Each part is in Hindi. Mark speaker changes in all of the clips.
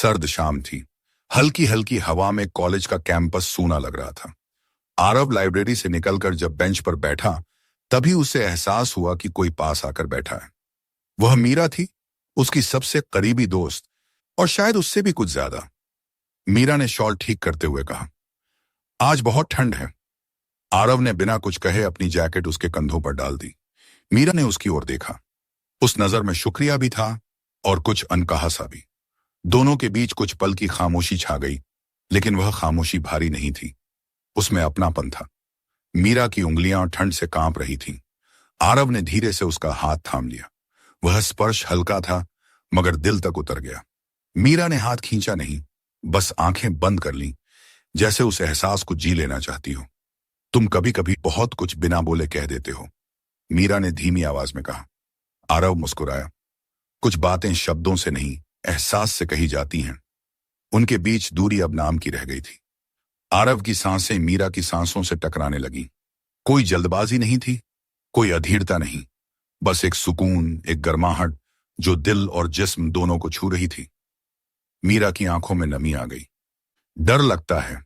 Speaker 1: सर्द शाम थी। हल्की हल्की हवा में कॉलेज का कैंपस सूना लग रहा था। आरव लाइब्रेरी से निकलकर जब बेंच पर बैठा, तभी उसे एहसास हुआ कि कोई पास आकर बैठा है। वह मीरा थी, उसकी सबसे करीबी दोस्त, और शायद उससे भी कुछ ज्यादा। मीरा ने शॉल ठीक करते हुए कहा, आज बहुत ठंड है। आरव ने बिना कुछ कहे अपनी जैकेट उसके कंधों पर डाल दी। मीरा ने उसकी ओर देखा। उस नजर में शुक्रिया भी था और कुछ अनकहा सा भी। दोनों के बीच कुछ पल की खामोशी छा गई, लेकिन वह खामोशी भारी नहीं थी, उसमें अपनापन था। मीरा की उंगलियां ठंड से कांप रही थीं। आरव ने धीरे से उसका हाथ थाम लिया। वह स्पर्श हल्का था, मगर दिल तक उतर गया। मीरा ने हाथ खींचा नहीं, बस आंखें बंद कर लीं, जैसे उस एहसास को जी लेना चाहती हो। तुम कभी कभी बहुत कुछ बिना बोले कह देते हो, मीरा ने धीमी आवाज में कहा। आरव मुस्कुराया। कुछ बातें शब्दों से नहीं, एहसास से कही जाती हैं। उनके बीच दूरी अब नाम की रह गई थी। आरव की सांसें मीरा की सांसों से टकराने लगीं। कोई जल्दबाजी नहीं थी, कोई अधीरता नहीं, बस एक सुकून, एक गर्माहट जो दिल और जिस्म दोनों को छू रही थी। मीरा की आंखों में नमी आ गई। डर लगता है,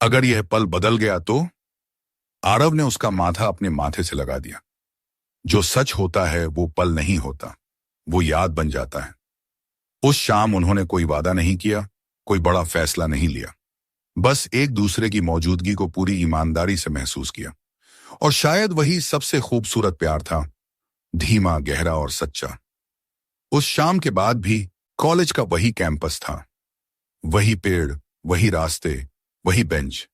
Speaker 1: अगर यह पल बदल गया तो? आरव ने उसका माथा अपने माथे से लगा दिया। जो सच होता है वो पल नहीं होता, वो याद बन जाता है। उस शाम उन्होंने कोई वादा नहीं किया, कोई बड़ा फैसला नहीं लिया, बस एक दूसरे की मौजूदगी को पूरी ईमानदारी से महसूस किया। और शायद वही सबसे खूबसूरत प्यार था, धीमा, गहरा और सच्चा। उस शाम के बाद भी कॉलेज का वही कैंपस था, वही पेड़, वही रास्ते, वही बेंच।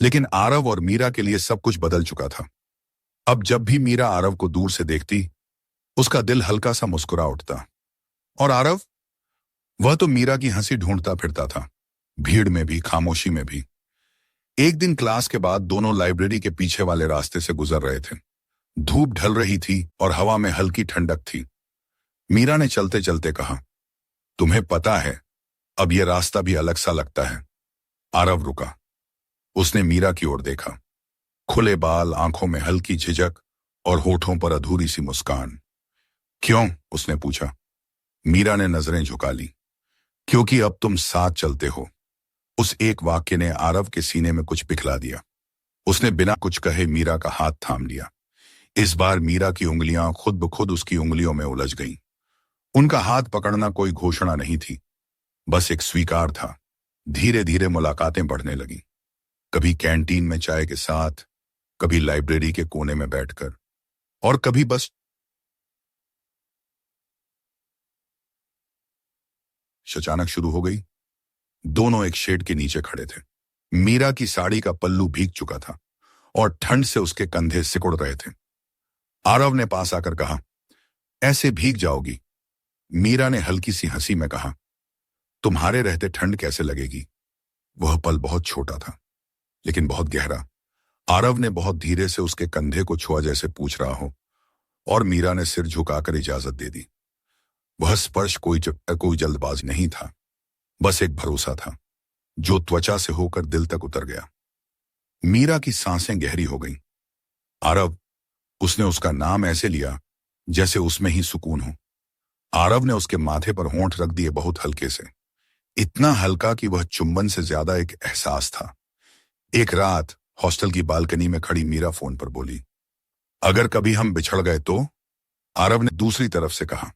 Speaker 1: लेकिन आरव और मीरा के लिए सब कुछ बदल चुका था। अब जब भी मीरा आरव को दूर से देखती, उसका दिल हल्का सा मुस्कुरा उठता। और आरव, वह तो मीरा की हंसी ढूंढता फिरता था, भीड़ में भी, खामोशी में भी। एक दिन क्लास के बाद दोनों लाइब्रेरी के पीछे वाले रास्ते से गुजर रहे थे। धूप ढल रही थी और हवा में हल्की ठंडक थी। मीरा ने चलते चलते कहा, तुम्हें पता है, अब यह रास्ता भी अलग सा लगता है। आरव रुका। उसने मीरा की ओर देखा। खुले बाल, आंखों में हल्की झिझक और होठों पर अधूरी सी मुस्कान। क्यों? उसने पूछा। मीरा ने नजरें झुका ली। क्योंकि अब तुम साथ चलते हो। उस एक वाक्य ने आरव के सीने में कुछ पिघला दिया। उसने बिना कुछ कहे मीरा का हाथ थाम लिया। इस बार मीरा की उंगलियां खुद ब खुद उसकी उंगलियों में उलझ गईं। उनका हाथ पकड़ना कोई घोषणा नहीं थी, बस एक स्वीकार था। धीरे धीरे मुलाकातें बढ़ने लगीं। कभी कैंटीन में चाय के साथ, कभी लाइब्रेरी के कोने में बैठकर, और कभी बस अचानक शुरू हो गई। दोनों एक शेड के नीचे खड़े थे। मीरा की साड़ी का पल्लू भीग चुका था और ठंड से उसके कंधे सिकुड़ रहे थे। आरव ने पास आकर कहा, ऐसे भीग जाओगी? मीरा ने हल्की सी हंसी में कहा, तुम्हारे रहते ठंड कैसे लगेगी? वह पल बहुत छोटा था, लेकिन बहुत गहरा। आरव ने बहुत धीरे से उसके कंधे को छुआ, जैसे पूछ रहा हो, और मीरा ने सिर झुकाकर इजाजत दे दी। वह स्पर्श कोई जल्दबाजी नहीं था, बस एक भरोसा था जो त्वचा से होकर दिल तक उतर गया। मीरा की सांसें गहरी हो गईं। आरव, उसने उसका नाम ऐसे लिया जैसे उसमें ही सुकून हो। आरव ने उसके माथे पर होंठ रख दिए, बहुत हल्के से, इतना हल्का कि वह चुंबन से ज्यादा एक एहसास था। एक रात हॉस्टल की बालकनी में खड़ी मीरा फोन पर बोली, अगर कभी हम बिछड़ गए तो? आरव ने दूसरी तरफ से कहा,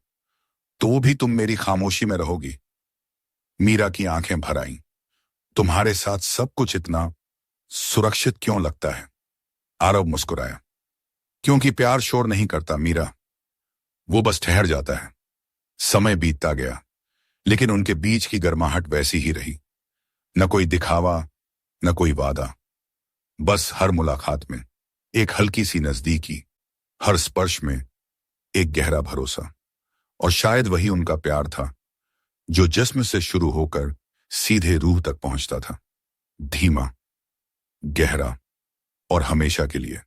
Speaker 1: तो भी तुम मेरी खामोशी में रहोगी? मीरा की आंखें भर आईं। तुम्हारे साथ सब कुछ इतना सुरक्षित क्यों लगता है? आरव मुस्कुराया। क्योंकि प्यार शोर नहीं करता मीरा, वो बस ठहर जाता है। समय बीतता गया, लेकिन उनके बीच की गर्माहट वैसी ही रही। न कोई दिखावा, न कोई वादा, बस हर मुलाकात में एक हल्की सी नजदीकी, हर स्पर्श में एक गहरा भरोसा। और शायद वही उनका प्यार था, जो जिस्म से शुरू होकर सीधे रूह तक पहुंचता था, धीमा, गहरा और हमेशा के लिए।